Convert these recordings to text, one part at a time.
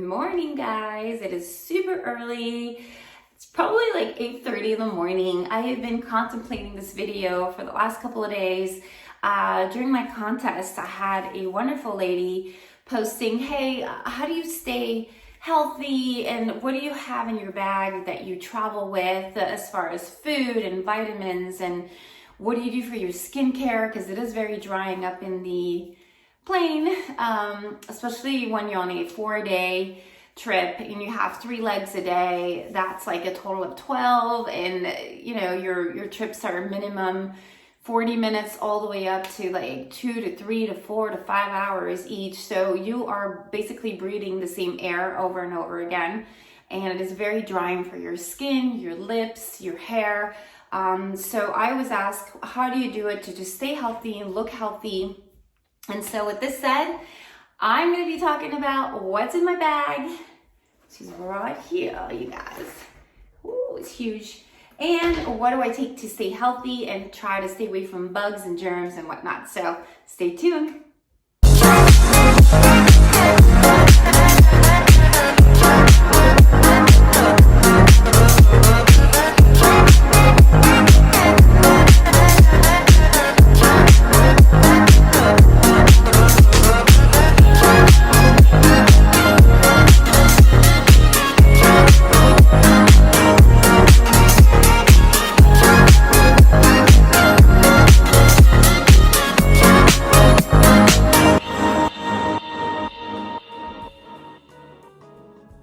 Good morning, guys. It is super early. It's probably like 8:30 in the morning. I have been contemplating this video for the last couple of days. During my contest, I had a wonderful lady posting, hey, how do you stay healthy and what do you have in your bag that you travel with as far as food and vitamins, and what do you do for your skincare, because it is very drying up in the plane, especially when you're on a 4-day trip and you have 3 legs a day. That's like a total of 12, and you know your trips are minimum 40 minutes all the way up to like 2 to 3 to 4 to 5 hours each. So you are basically breathing the same air over and over again, and it is very drying for your skin, your lips, your hair. So I was asked, how do you do it to just stay healthy and look healthy? And so with this said, I'm going to be talking about what's in my bag. She's right here, you guys. Ooh, it's huge. And what do I take to stay healthy and try to stay away from bugs and germs and whatnot. So stay tuned.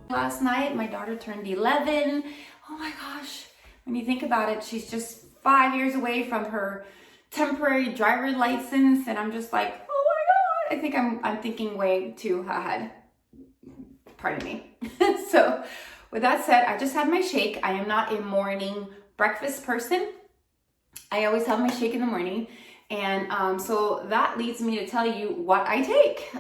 Last night, my daughter turned 11. Oh my gosh. When you think about it, she's just 5 years away from her temporary driver license. And I'm just like, oh my God. I think I'm thinking way too ahead. Pardon me. So with that said, I just had my shake. I am not a morning breakfast person. I always have my shake in the morning. And so that leads me to tell you what I take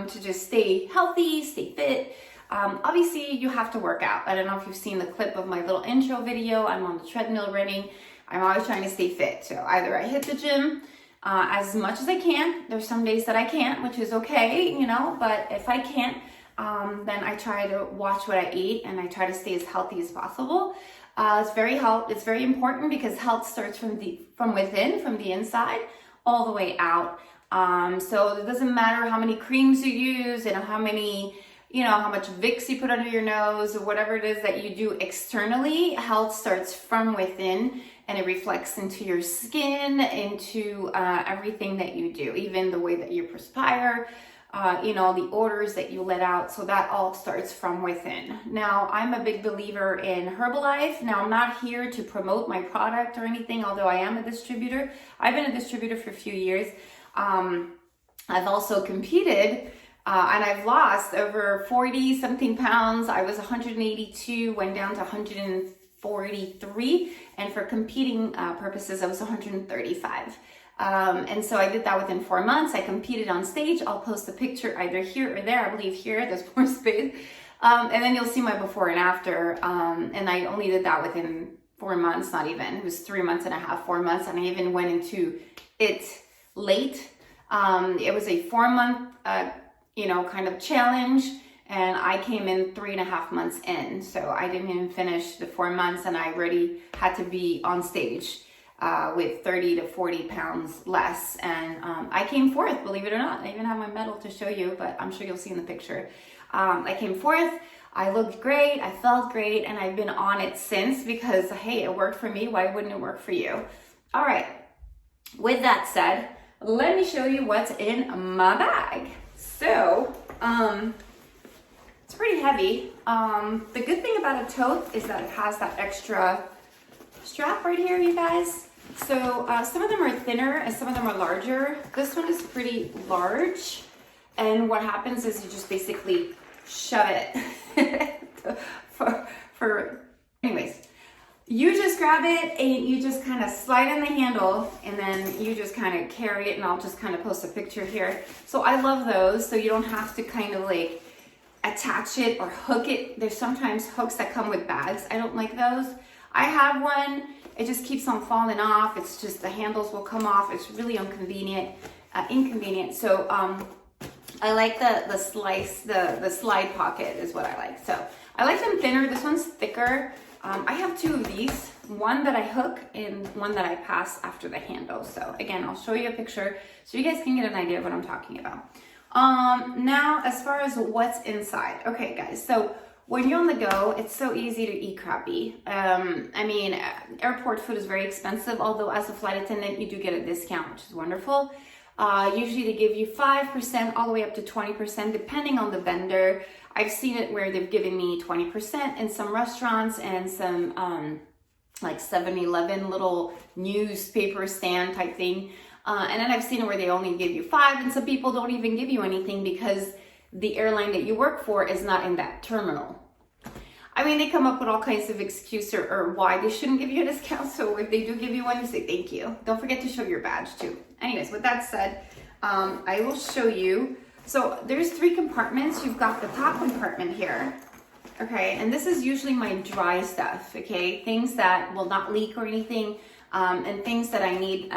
to just stay healthy, stay fit. Obviously you have to work out. I don't know if you've seen the clip of my little intro video. I'm on the treadmill running. I'm always trying to stay fit. So either I hit the gym as much as I can. There's some days that I can't, which is okay, you know, but if I can't, then I try to watch what I eat and I try to stay as healthy as possible. It's very important because health starts from within, from the inside, all the way out. So it doesn't matter how many creams you use and how much Vicks you put under your nose or whatever it is that you do externally. Health starts from within and it reflects into your skin, into everything that you do, even the way that you perspire, the odors that you let out. So that all starts from within. Now, I'm a big believer in Herbalife. Now, I'm not here to promote my product or anything, although I am a distributor. I've been a distributor for a few years. I've also competed and I've lost over 40 something pounds. I was 182, went down to 143. And for competing purposes, I was 135. And so I did that within 4 months. I competed on stage. I'll post a picture either here or there. I believe here, there's more space. And then you'll see my before and after. And I only did that within 4 months, not even. It was 3 months and a half, 4 months. And I even went into it late. It was a 4-month, kind of challenge. And I came in 3.5 months in. So I didn't even finish the 4 months and I already had to be on stage with 30 to 40 pounds less. And I came fourth, believe it or not. I even have my medal to show you, but I'm sure you'll see in the picture. I came fourth. I looked great. I felt great. And I've been on it since because, hey, it worked for me. Why wouldn't it work for you? All right. With that said, let me show you what's in my bag. So, it's pretty heavy. The good thing about a tote is that it has that extra strap right here, you guys. So some of them are thinner and some of them are larger. This one is pretty large. And what happens is you just basically shove it. Anyways, you just grab it and you just kind of slide in the handle and then you just kind of carry it, and I'll just kind of post a picture here. So I love those. So you don't have to kind of like attach it or hook it. There's sometimes hooks that come with bags. I don't like those. I have one. It just keeps on falling off. It's just the handles will come off. It's really inconvenient. So I like the slide pocket is what I like. So I like them thinner. This one's thicker. I have two of these, one that I hook and one that I pass after the handle. So again, I'll show you a picture so you guys can get an idea of what I'm talking about. Now, as far as what's inside. Okay, guys, so when you're on the go, it's so easy to eat crappy. I mean, airport food is very expensive, although as a flight attendant, you do get a discount, which is wonderful. Usually they give you 5% all the way up to 20%, depending on the vendor. I've seen it where they've given me 20% in some restaurants and some like 7-Eleven little newspaper stand type thing. And then I've seen it where they only give you 5%, and some people don't even give you anything because the airline that you work for is not in that terminal. I mean, they come up with all kinds of excuses or why they shouldn't give you a discount. So if they do give you one, you say thank you. Don't forget to show your badge too. Anyways, with that said, I will show you. So there's 3 compartments. You've got the top compartment here. Okay, and this is usually my dry stuff, okay? Things that will not leak or anything, and things that I need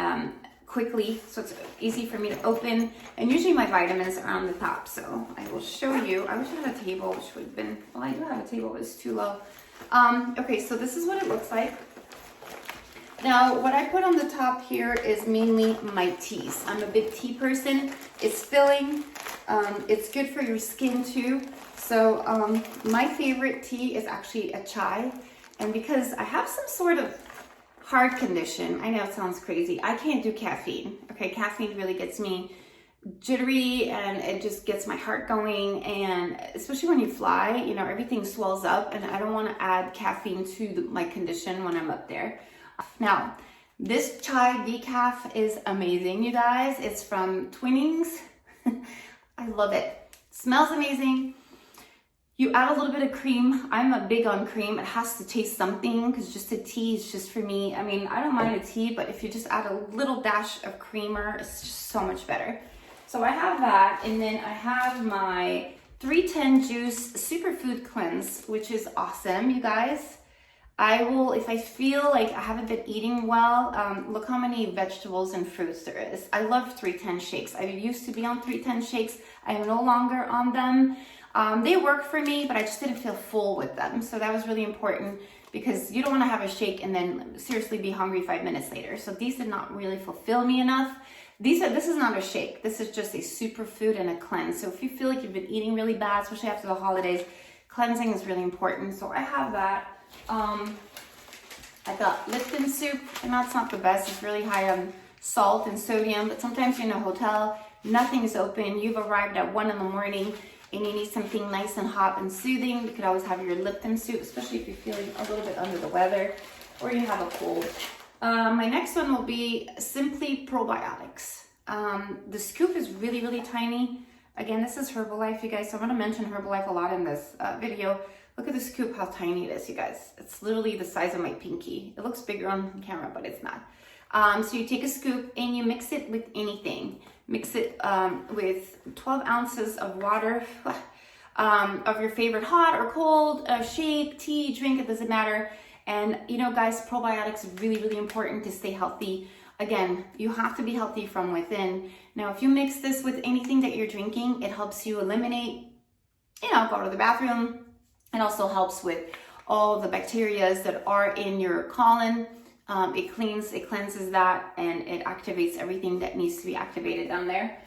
quickly, so it's easy for me to open. And usually my vitamins are on the top, so I will show you. I wish I had a table, which would have been, well, I do have a table, but it's too low. Okay, so this is what it looks like. Now, what I put on the top here is mainly my teas. I'm a big tea person. It's filling. It's good for your skin too. So my favorite tea is actually a chai. And because I have some sort of heart condition, I know it sounds crazy, I can't do caffeine. Okay, caffeine really gets me jittery and it just gets my heart going. And especially when you fly, you know, everything swells up and I don't want to add caffeine to my condition when I'm up there. Now, this chai decaf is amazing, you guys. It's from Twinings. I love it. Smells amazing. You add a little bit of cream. I'm a big on cream. It has to taste something because just a tea is just for me. I mean, I don't mind a tea, but if you just add a little dash of creamer, it's just so much better. So I have that, and then I have my 310 Juice Superfood Cleanse, which is awesome, you guys. I will, if I feel like I haven't been eating well, look how many vegetables and fruits there is. I love 310 shakes. I used to be on 310 shakes. I am no longer on them. They work for me, but I just didn't feel full with them. So that was really important because you don't want to have a shake and then seriously be hungry 5 minutes later. So these did not really fulfill me enough. This is not a shake. This is just a superfood and a cleanse. So if you feel like you've been eating really bad, especially after the holidays, cleansing is really important. So I have that. I got Lipton soup, and that's not the best. It's really high on salt and sodium, but sometimes you're in a hotel, nothing is open, you've arrived at 1 in the morning, and you need something nice and hot and soothing. You could always have your Lipton soup, especially if you're feeling a little bit under the weather or you have a cold. My next one will be Simply Probiotics. The scoop is really, really tiny. Again, this is Herbalife, you guys. So I'm going to mention Herbalife a lot in this video. Look at the scoop, how tiny it is, you guys. It's literally the size of my pinky. It looks bigger on camera, but it's not. So you take a scoop and you mix it with anything. Mix it with 12 ounces of water of your favorite hot or cold, shake, tea, drink, it doesn't matter. And you know, guys, probiotics are really, really important to stay healthy. Again, you have to be healthy from within. Now, if you mix this with anything that you're drinking, it helps you eliminate, you know, go to the bathroom. It also helps with all the bacteria that are in your colon. It cleanses that, and it activates everything that needs to be activated down there.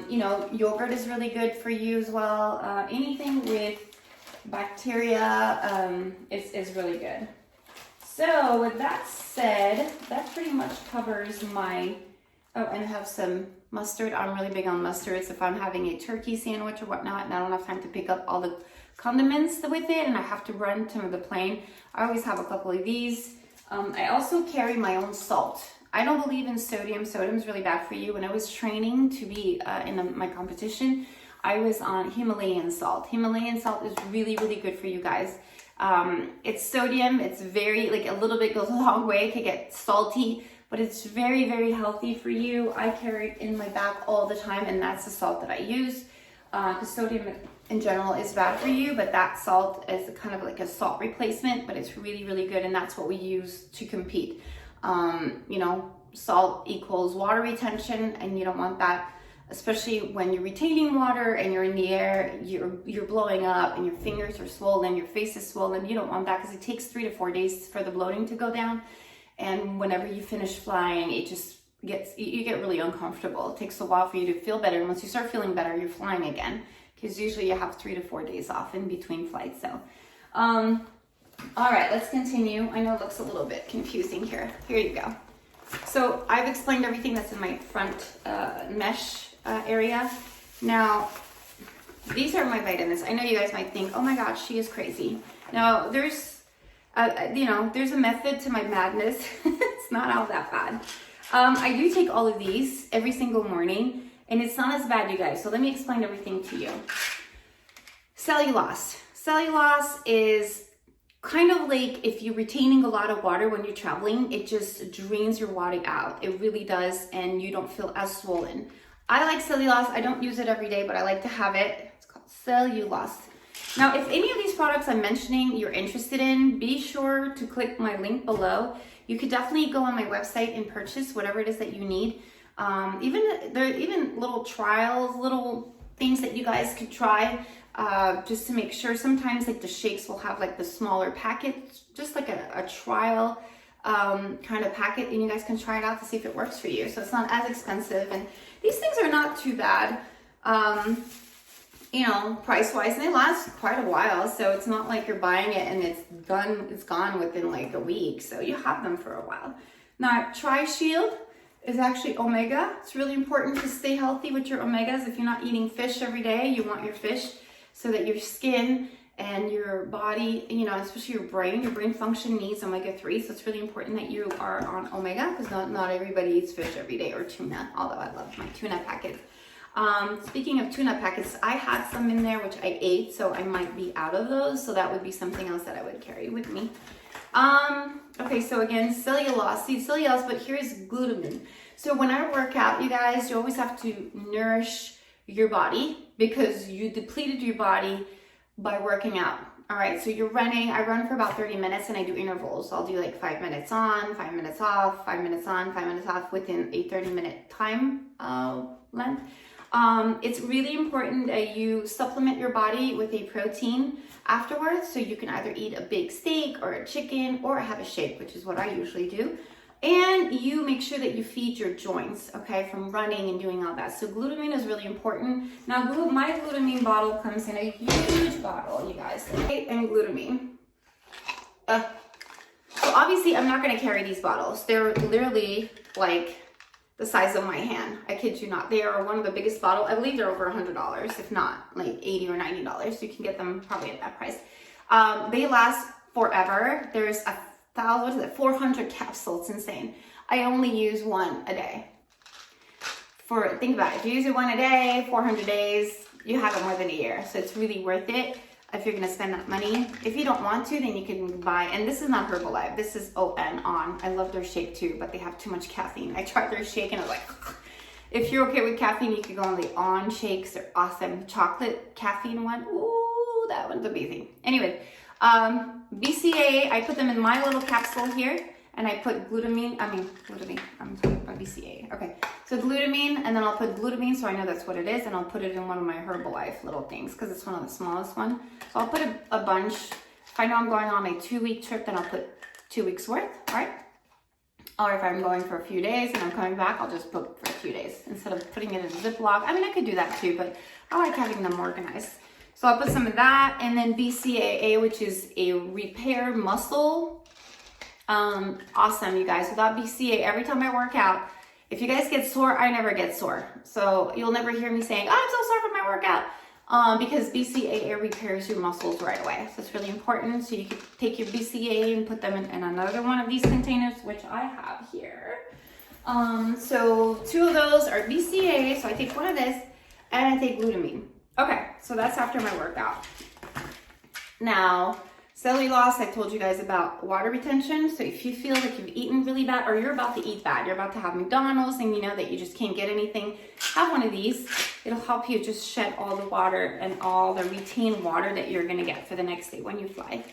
You know, yogurt is really good for you as well. Anything with bacteria is really good. So with that said, that pretty much covers my, oh, and I have some mustard. I'm really big on mustards if I'm having a turkey sandwich or whatnot, and I don't have time to pick up all the condiments with it, and I have to run to the plane. I always have a couple of these. I also carry my own salt. I don't believe in sodium. Sodium is really bad for you. When I was training to be in my competition, I was on Himalayan salt. Himalayan salt is really, really good for you guys. It's sodium. It's very, like, a little bit goes a long way. It can get salty, but it's very, very healthy for you. I carry it in my bag all the time, and that's the salt that I use. Because sodium in general is bad for you, but that salt is kind of like a salt replacement, but it's really, really good, and that's what we use to compete. You know, salt equals water retention, and you don't want that. especially when you're retaining water and you're in the air, you're blowing up and your fingers are swollen, your face is swollen. You don't want that because it takes 3 to 4 days for the bloating to go down. And whenever you finish flying, it just you get really uncomfortable. It takes a while for you to feel better. And once you start feeling better, you're flying again, because usually you have 3 to 4 days off in between flights. So, all right, let's continue. I know it looks a little bit confusing here. Here you go. So I've explained everything that's in my front mesh area. Now, these are my vitamins. I know you guys might think, oh my gosh, she is crazy. Now, there's a method to my madness. It's not all that bad. I do take all of these every single morning, and it's not as bad, you guys. So let me explain everything to you. Cellulose. Cellulose is kind of like if you're retaining a lot of water when you're traveling, it just drains your body out. It really does, and you don't feel as swollen. I like cellulose. I don't use it every day, but I like to have it. It's called cellulose. Now, if any of these products I'm mentioning you're interested in, be sure to click my link below. You could definitely go on my website and purchase whatever it is that you need. There are even little trials, little things that you guys could try just to make sure. Sometimes like the shakes will have like the smaller packet, just like a trial kind of packet, and you guys can try it out to see if it works for you. So it's not as expensive, and these things are not too bad. Price-wise, and they last quite a while, so it's not like you're buying it and it's gone within like a week, so you have them for a while. Now, Tri-Shield is actually omega. It's really important to stay healthy with your omegas. If you're not eating fish every day, you want your fish so that your skin and your body, especially your brain function needs omega-3, so it's really important that you are on omega, because not everybody eats fish every day, or tuna, although I love my tuna packets. Speaking of tuna packets, I had some in there which I ate, so I might be out of those, so that would be something else that I would carry with me. Okay, so again, cellulose, but here's glutamine. So when I work out, you guys, you always have to nourish your body, because you depleted your body by working out. All right, so you're running. I run for about 30 minutes, and I do intervals. I'll do like 5 minutes on, 5 minutes off, 5 minutes on, 5 minutes off within a 30-minute time length. It's really important that you supplement your body with a protein afterwards, so you can either eat a big steak or a chicken or have a shake, which is what I usually do. And you make sure that you feed your joints, okay, from running and doing all that. So glutamine is really important. Now, my glutamine bottle comes in a huge bottle, you guys, okay? And glutamine. So obviously, I'm not going to carry these bottles. They're literally like the size of my hand. I kid you not. They are one of the biggest bottles. I believe they're over $100, if not like $80 or $90. So you can get them probably at that price. They last forever. There's 400 capsules. It's insane. I only use one a day. Think about it. If you use it one a day, 400 days, you have it more than a year. So it's really worth it if you're going to spend that money. If you don't want to, then you can buy, and this is not Herbalife. This is ON. I love their shake too, but they have too much caffeine. I tried their shake and I was like, if you're okay with caffeine, you can go on the ON shakes. They're awesome. Chocolate caffeine one. Ooh, that one's amazing. Anyway, BCA, I put them in my little capsule here, and I put glutamine, I'm talking about BCA. Okay, so glutamine, and then I'll put glutamine, so I know that's what it is, and I'll put it in one of my Herbalife little things, because it's one of the smallest one. So I'll put a bunch. If I know I'm going on a 2-week trip, then I'll put 2 weeks worth, right? Or if I'm going for a few days and I'm coming back, I'll just put for a few days, instead of putting it in a Ziploc. I mean, I could do that too, but I like having them organized. So I'll put some of that, and then BCAA, which is a repair muscle. Awesome, you guys. Without BCAA, every time I work out, if you guys get sore, I never get sore. So you'll never hear me saying, oh, I'm so sore from my workout, because BCAA repairs your muscles right away. So it's really important. So you can take your BCAA and put them in another one of these containers, which I have here. So 2 of those are BCAA. So I take one of this, and I take glutamine. Okay, so that's after my workout. Now, cellulose, I told you guys about water retention. So if you feel like you've eaten really bad, or you're about to eat bad, you're about to have McDonald's and you know that you just can't get anything, have one of these. It'll help you just shed all the water and all the retained water that you're gonna get for the next day when you fly.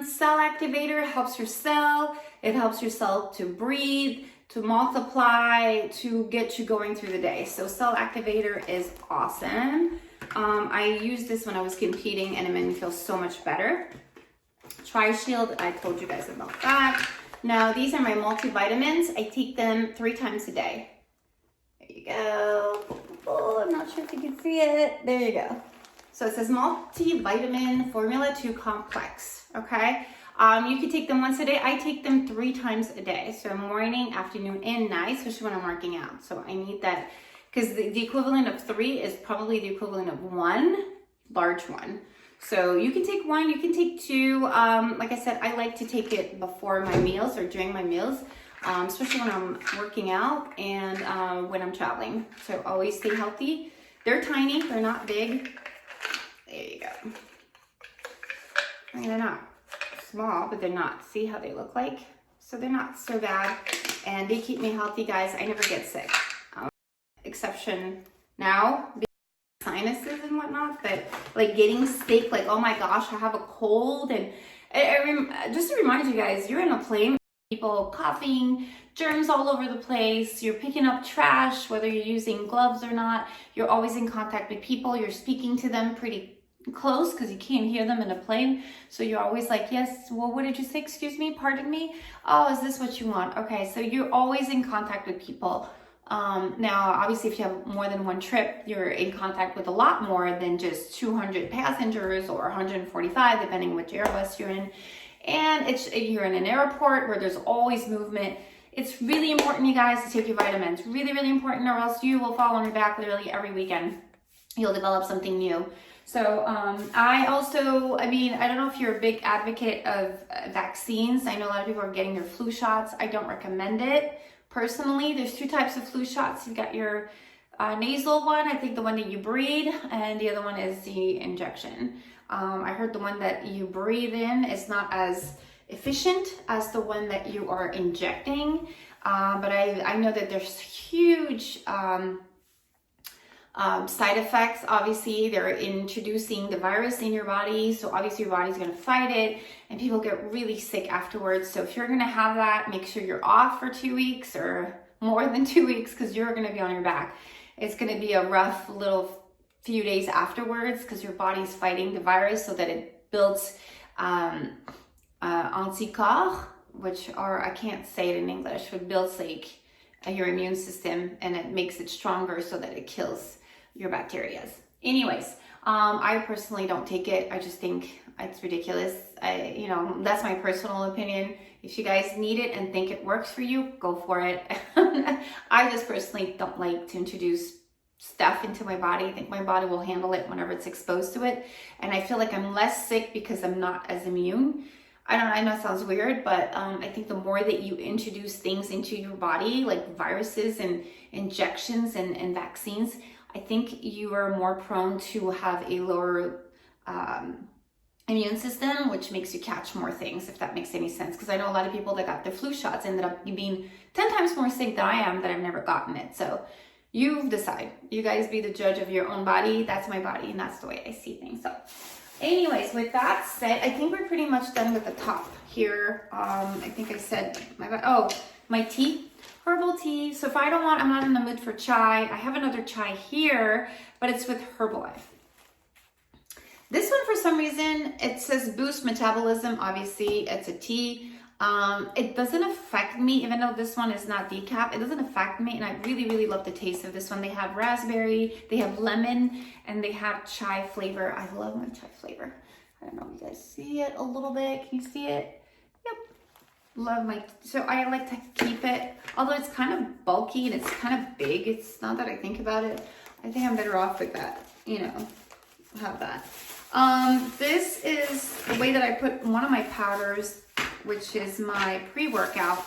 Cell activator helps your cell. It helps your cell to breathe, to multiply, to get you going through the day. So Cell Activator is awesome. I used this when I was competing and it made me feel so much better. Tri-Shield, I told you guys about that. Now, these are my multivitamins. I take them 3 times a day. There you go. Oh, I'm not sure if you can see it. There you go. So it says multivitamin formula 2 complex, okay? You can take them once a day. I take them 3 times a day. So morning, afternoon, and night, especially when I'm working out. So I need that because the equivalent of 3 is probably the equivalent of 1 large one. So you can take 1, you can take 2. Like I said, I like to take it before my meals or during my meals, especially when I'm working out and when I'm traveling. So always stay healthy. They're tiny, they're not big. There you go. I mean, they're not small, but they're not. See how they look like? So they're not so bad, and they keep me healthy, guys. I never get sick. Exception now, sinuses and whatnot, but like getting sick, like, oh my gosh, I have a cold. And just to remind you guys, you're in a plane, people coughing, germs all over the place, you're picking up trash, whether you're using gloves or not, you're always in contact with people, you're speaking to them pretty close because you can't hear them in a plane. So you're always like, yes, well, what did you say? Excuse me, pardon me. Oh, is this what you want? Okay, so you're always in contact with people. Now, obviously, if you have more than one trip, you're in contact with a lot more than just 200 passengers or 145, depending on which Airbus you're in. And you're in an airport where there's always movement. It's really important, you guys, to take your vitamins. Really, really important, or else you will fall on your back literally every weekend. You'll develop something new. So I don't know if you're a big advocate of vaccines. I know a lot of people are getting their flu shots. I don't recommend it. Personally, there's 2 types of flu shots. You've got your nasal one, I think the one that you breathe, and the other one is the injection. I heard the one that you breathe in is not as efficient as the one that you are injecting, but I know that there's huge side effects. Obviously, they're introducing the virus in your body, so obviously your body's going to fight it, and people get really sick afterwards. So if you're going to have that, make sure you're off for 2 weeks or more than 2 weeks, because you're going to be on your back. It's going to be a rough little few days afterwards because your body's fighting the virus so that it builds anticorps, which are, I can't say it in English, but builds like your immune system, and it makes it stronger so that it kills your bacteria. Anyways, I personally don't take it. I just think it's ridiculous. That's my personal opinion. If you guys need it and think it works for you, go for it. I just personally don't like to introduce stuff into my body. I think my body will handle it whenever it's exposed to it. And I feel like I'm less sick because I'm not as immune. I know it sounds weird, but I think the more that you introduce things into your body, like viruses and injections and vaccines, I think you are more prone to have a lower immune system, which makes you catch more things, if that makes any sense. Because I know a lot of people that got the flu shots ended up being 10 times more sick than I am, that I've never gotten it. So you decide. You guys be the judge of your own body. That's my body, and that's the way I see things. So anyways, with that said, I think we're pretty much done with the top here. I think I said my tea, herbal tea. So if I'm not in the mood for chai, I have another chai here, but it's with Herbalife. This one, for some reason, it says boost metabolism. Obviously, it's a tea. It doesn't affect me, even though this one is not decaf. It doesn't affect me, and I really, really love the taste of this one. They have raspberry, they have lemon, and they have chai flavor. I love my chai flavor. I don't know if you guys see it a little bit. Can you see it? Yep. Love so I like to keep it, although it's kind of bulky and it's kind of big. It's not that I think about it. I think I'm better off with that, have that. This is the way that I put one of my powders, which is my pre-workout.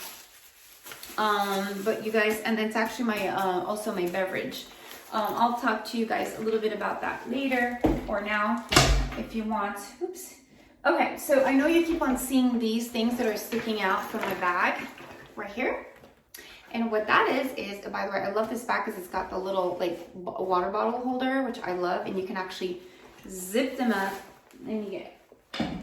But you guys, and it's actually my also my beverage. I'll talk to you guys a little bit about that later or now if you want. Oops. Okay, so I know you keep on seeing these things that are sticking out from my bag right here. And what that is, by the way, I love this bag because it's got the little like water bottle holder, which I love, and you can actually zip them up. Let me get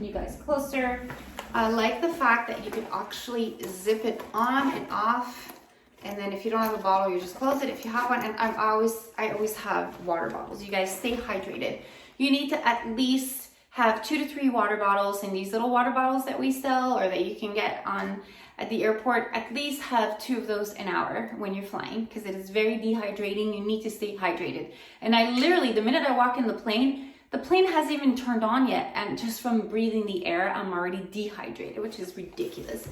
you guys closer. I like the fact that you can actually zip it on and off And then if you don't have a bottle, you just close it. If you have one, and I always have water bottles. You guys stay hydrated. You need to at least have 2 to 3 water bottles, and these little water bottles that we sell or that you can get at the airport, at least have 2 of those an hour when you're flying, because it is very dehydrating. You need to stay hydrated. And I literally, the minute I walk in the plane hasn't even turned on yet, and just from breathing the air, I'm already dehydrated, which is ridiculous.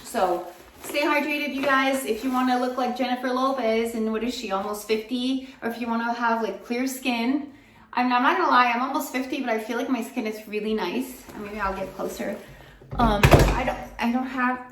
So stay hydrated, you guys. If you want to look like Jennifer Lopez, and what is she, almost 50? Or if you want to have like clear skin, I'm not gonna lie, I'm almost 50, but I feel like my skin is really nice. Maybe I'll get closer. I don't have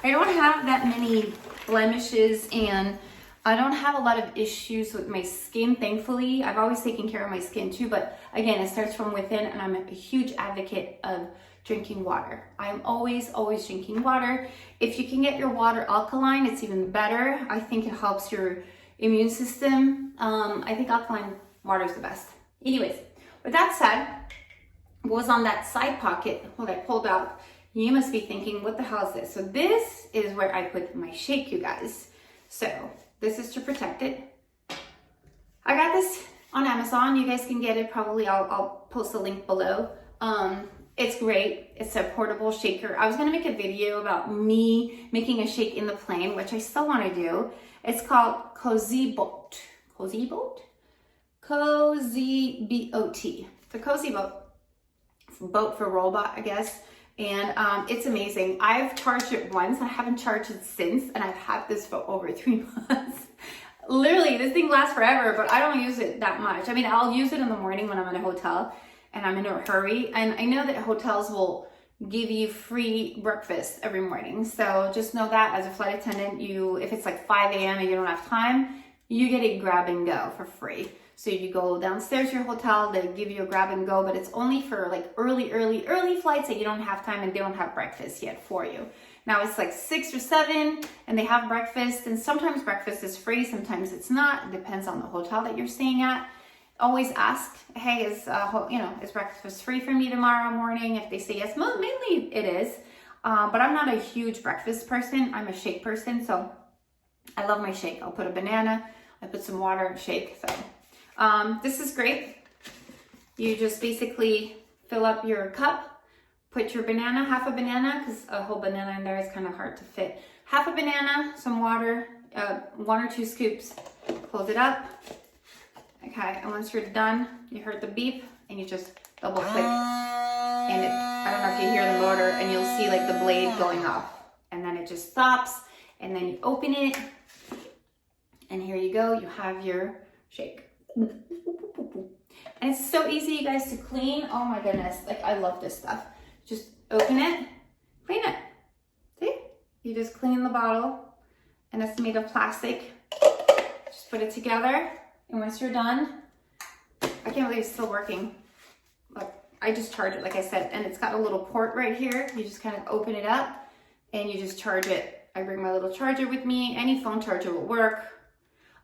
I don't have that many blemishes, and I don't have a lot of issues with my skin, thankfully. I've always taken care of my skin too, but again, it starts from within, and I'm a huge advocate of drinking water. I'm always drinking water. If you can get your water alkaline, it's even better. I think it helps your immune system. I think alkaline water is the best. Anyways, with that said, what was on that side pocket, what I pulled out, you must be thinking, what the hell is this? So this is where I put my shake, you guys. So this is to protect it. I got this on Amazon. You guys can get it probably. I'll post a link below. It's great. It's a portable shaker. I was gonna make a video about me making a shake in the plane, which I still wanna do. It's called Cozy Boat. Cozy Boat? Cozy B-O-T. It's a cozy boat for robot, I guess. And it's amazing. I've charged it once. I haven't charged it since, and I've had this for over 3 months. Literally, this thing lasts forever, but I don't use it that much. I mean, I'll use it in the morning when I'm in a hotel and I'm in a hurry. And I know that hotels will give you free breakfast every morning. So just know that as a flight attendant, if it's like 5 a.m. and you don't have time, you get a grab and go for free. So you go downstairs to your hotel, they give you a grab and go, but it's only for like early flights that you don't have time and they don't have breakfast yet for you. Now it's like 6 or 7 and they have breakfast, and sometimes breakfast is free, sometimes it's not. It depends on the hotel that you're staying at. Always ask, hey, is breakfast free for me tomorrow morning? If they say yes, mainly it is. But I'm not a huge breakfast person. I'm a shake person, so I love my shake. I'll put a banana, I put some water and shake. So this is great. You just basically fill up your cup, put your banana, half a banana, because a whole banana in there is kind of hard to fit. Half a banana, some water, 1 or 2 scoops, close it up. Okay, and once you're done, you heard the beep, and you just double click, and I don't know if you hear the motor, and you'll see like the blade going off, and then it just stops, and then you open it, and here you go, you have your shake. And it's so easy, you guys, to clean. Oh my goodness, like I love this stuff. Just open it, clean it. See? You just clean the bottle, and it's made of plastic. Just put it together, and once you're done, I can't believe it's still working. Look, I just charge it, like I said, and it's got a little port right here. You just kind of open it up, and you just charge it. I bring my little charger with me. Any phone charger will work.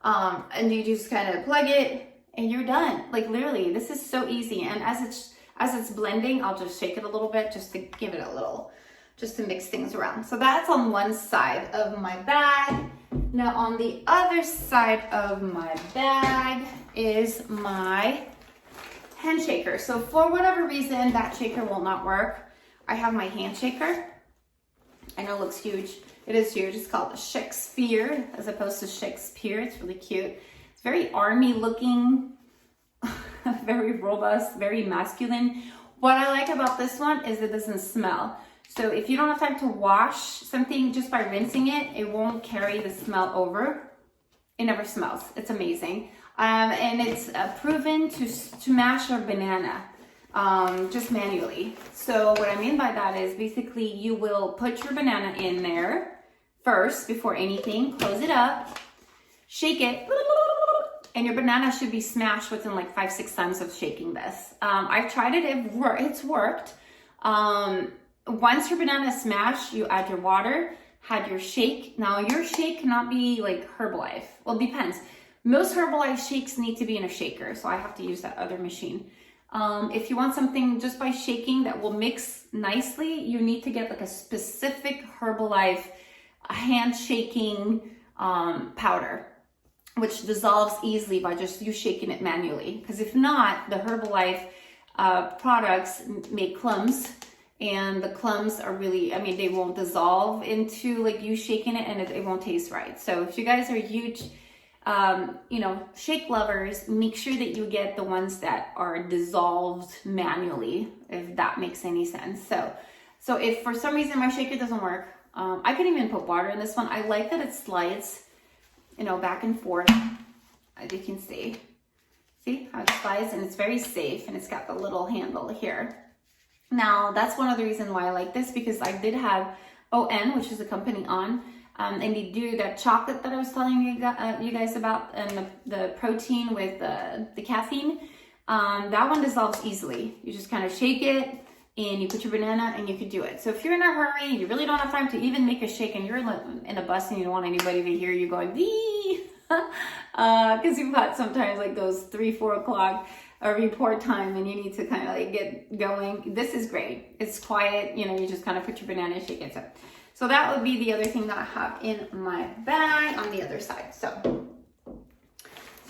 And you just kind of plug it and you're done. Like literally, this is so easy. And as it's blending, I'll just shake it a little bit just to give it a little, just to mix things around. So that's on one side of my bag. Now on the other side of my bag is my hand shaker. So for whatever reason, that shaker will not work. I have my hand shaker. I know it looks huge. It is huge. It's called the Shakespeare as opposed to Shakespeare. It's really cute. It's very army looking, very robust, very masculine. What I like about this one is it doesn't smell. So if you don't have time to wash something just by rinsing it, it won't carry the smell over. It never smells. It's amazing. And it's proven to mash a banana. Just manually. So what I mean by that is basically you will put your banana in there first before anything, close it up, shake it, and your banana should be smashed within like 5-6 times of shaking this. I've tried it, it's worked. Once your banana is smashed, you add your water, add your shake. Now your shake cannot be like Herbalife. Well, it depends. Most Herbalife shakes need to be in a shaker, so I have to use that other machine. If you want something just by shaking that will mix nicely, you need to get like a specific Herbalife hand shaking powder, which dissolves easily by just you shaking it manually. Because if not, the Herbalife products make clumps, and the clumps are really, I mean, they won't dissolve into like you shaking it, and it won't taste right. So if you guys are huge, you know, shake lovers, make sure that you get the ones that are dissolved manually, if that makes any sense. So if for some reason my shaker doesn't work, I could even put water in this one. I like that it slides, you know, back and forth, as you can see. See how it slides, and it's very safe, and it's got the little handle here. Now, that's one of the reasons why I like this, because I did have ON, which is a company on, and they do that chocolate that I was telling you guys about, and the protein with the caffeine. That one dissolves easily. You just kind of shake it, and you put your banana, and you could do it. So if you're in a hurry, you really don't have time to even make a shake, and you're in a bus and you don't want anybody to hear you going, "Wee," because you've got sometimes like those 3-4 o'clock report time, and you need to kind of like get going. This is great. It's quiet. You know, you just kind of put your banana and shake it. So that would be the other thing that I have in my bag on the other side. So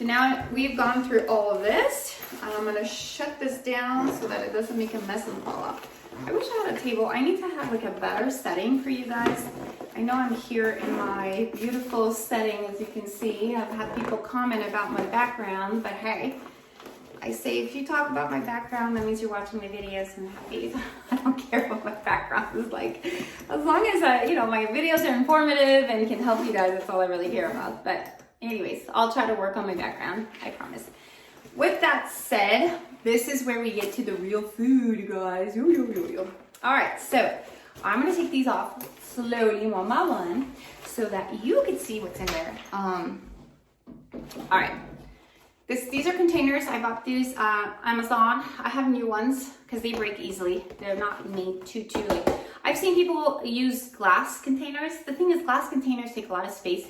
now we've gone through all of this. I'm gonna shut this down so that it doesn't make a mess and fall off. I wish I had a table. I need to have like a better setting for you guys. I know I'm here in my beautiful setting, as you can see. I've had people comment about my background, but hey, I say if you talk about my background, that means you're watching my videos, and happy. I don't care what my background is like. As long as you know, my videos are informative and can help you guys, that's all I really care about. But anyways, I'll try to work on my background, I promise. With that said, this is where we get to the real food, you guys. All right, so I'm gonna take these off slowly, one by one, so that you can see what's in there. All right. These are containers. I bought these Amazon. I have new ones because they break easily. They're not made to like, I've seen people use glass containers. The thing is, glass containers take a lot of space.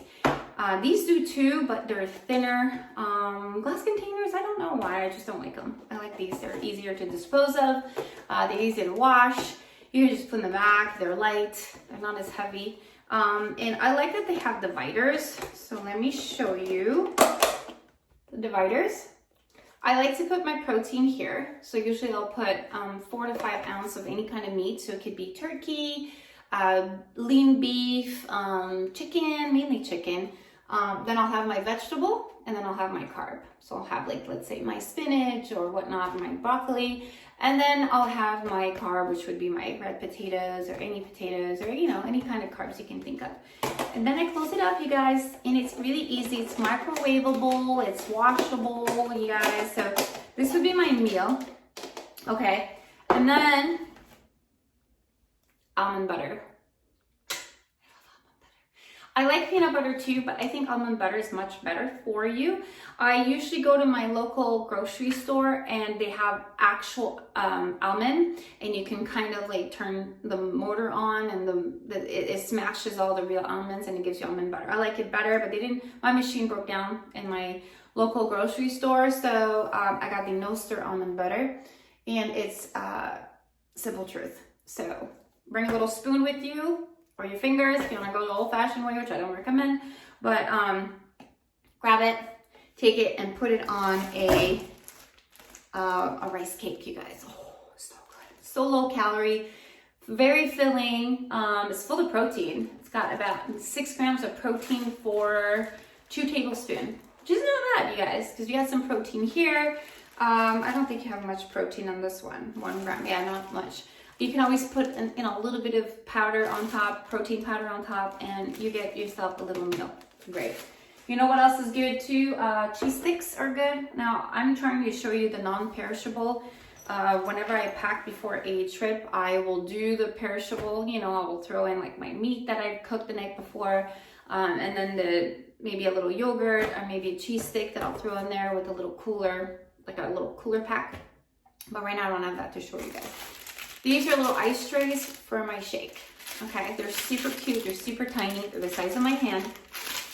These do too, but they're thinner. Glass containers, I don't know why, I just don't like them. I like these. They're easier to dispose of. They're easier to wash. You can just put in the back. They're light. They're not as heavy. And I like that they have dividers. So let me show you the dividers. I like to put my protein here. So usually I'll put 4 to 5 ounces of any kind of meat. So it could be turkey, lean beef, chicken, mainly chicken. Then I'll have my vegetable, and then I'll have my carb. So I'll have, like, let's say my spinach or whatnot, my broccoli, and then I'll have my carb, which would be my red potatoes or any potatoes, or, you know, any kind of carbs you can think of. And then I close it up, you guys, and it's really easy. It's microwavable, it's washable, you guys. So this would be my meal, okay? And then almond butter. I like peanut butter too, but I think almond butter is much better for you. I usually go to my local grocery store, and they have actual almond, and you can kind of like turn the motor on, and it smashes all the real almonds, and it gives you almond butter. I like it better, but my machine broke down in my local grocery store, so I got the no stir almond butter, and it's simple truth. So bring a little spoon with you, or your fingers if you want to go the old-fashioned way, which I don't recommend. But grab it, take it, and put it on a rice cake, you guys. Oh, so good. So low calorie, very filling. It's full of protein. It's got about 6 grams of protein for 2 tablespoons, which is not bad, you guys, because you got some protein here. I don't think you have much protein on this one. 1 gram, yeah, not much. You can always put a little bit of powder on top, protein powder on top, and you get yourself a little meal. Great. You know what else is good too? Cheese sticks are good. Now, I'm trying to show you the non-perishable. Whenever I pack before a trip, I will do the perishable. You know, I will throw in like my meat that I cooked the night before, and then maybe a little yogurt, or maybe a cheese stick that I'll throw in there with a little cooler, like a little cooler pack. But right now I don't have that to show you guys. These are little ice trays for my shake. Okay, they're super cute. They're super tiny. They're the size of my hand.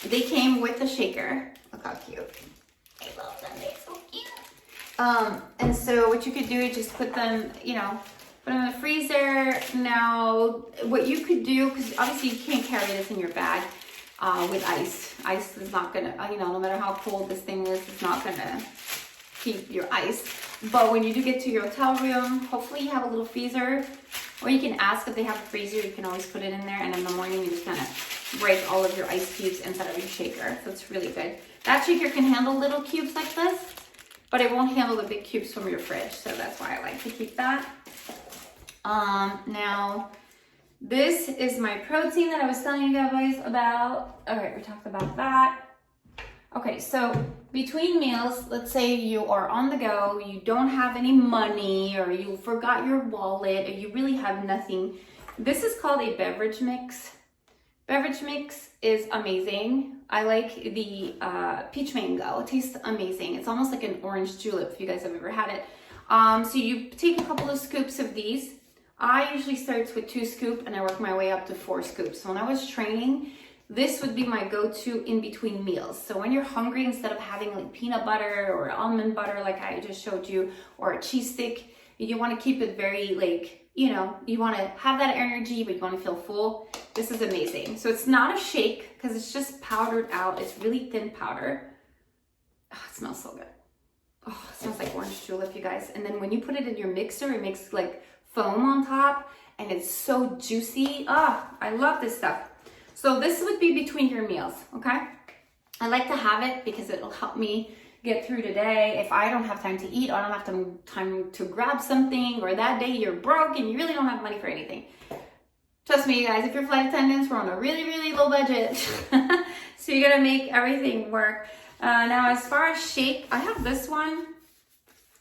They came with the shaker. Look how cute. I love them. They're so cute. And so what you could do is just put them, you know, Put them in the freezer. Now, what you could do, because obviously you can't carry this in your bag with ice. Ice is not gonna, you know, no matter how cold this thing is, it's not gonna keep your ice. But when you do get to your hotel room, hopefully you have a little freezer, or you can ask if they have a freezer. You can always put it in there, and in the morning you just kind of break all of your ice cubes inside of your shaker. So it's really good. That shaker can handle little cubes like this, but it won't handle the big cubes from your fridge. So that's why I like to keep that. Now, this is my protein that I was telling you guys about. All right, we talked about that. Okay, so between meals, let's say you are on the go, you don't have any money, or you forgot your wallet, or you really have nothing. This is called a beverage mix. Beverage mix is amazing. I like the peach mango. It tastes amazing. It's almost like an orange julep if you guys have ever had it. So you take a couple of scoops of these. I usually start with 2 scoops and I work my way up to 4 scoops. So when I was training, this would be my go-to in between meals. So when you're hungry, instead of having like peanut butter or almond butter like I just showed you, or a cheese stick, you want to keep it very like, you know, you want to have that energy, but you want to feel full. This is amazing. So it's not a shake because it's just powdered out. It's really thin powder. Oh, it smells so good. Oh, it smells like orange julep, you guys. And then when you put it in your mixer, it makes like foam on top and it's so juicy. Oh, I love this stuff. So this would be between your meals, okay? I like to have it because it'll help me get through today. If I don't have time to eat, or I don't have time to grab something, or that day you're broke and you really don't have money for anything. Trust me, you guys, if you're flight attendants, we're on a really, really low budget. So you gotta make everything work. Now, as far as shake, I have this one.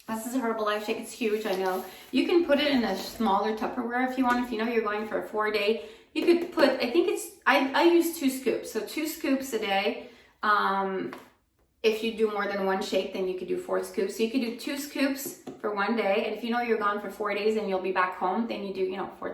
This is a Herbalife shake. It's huge, I know. You can put it in a smaller Tupperware if you want. If you know you're going for a 4-day, you could put, I think it's, I use 2 scoops. So 2 scoops a day. If you do more than 1 shake, then you could do 4 scoops. So you could do 2 scoops for 1 day. And if you know you're gone for 4 days and you'll be back home, then you do, you know, 4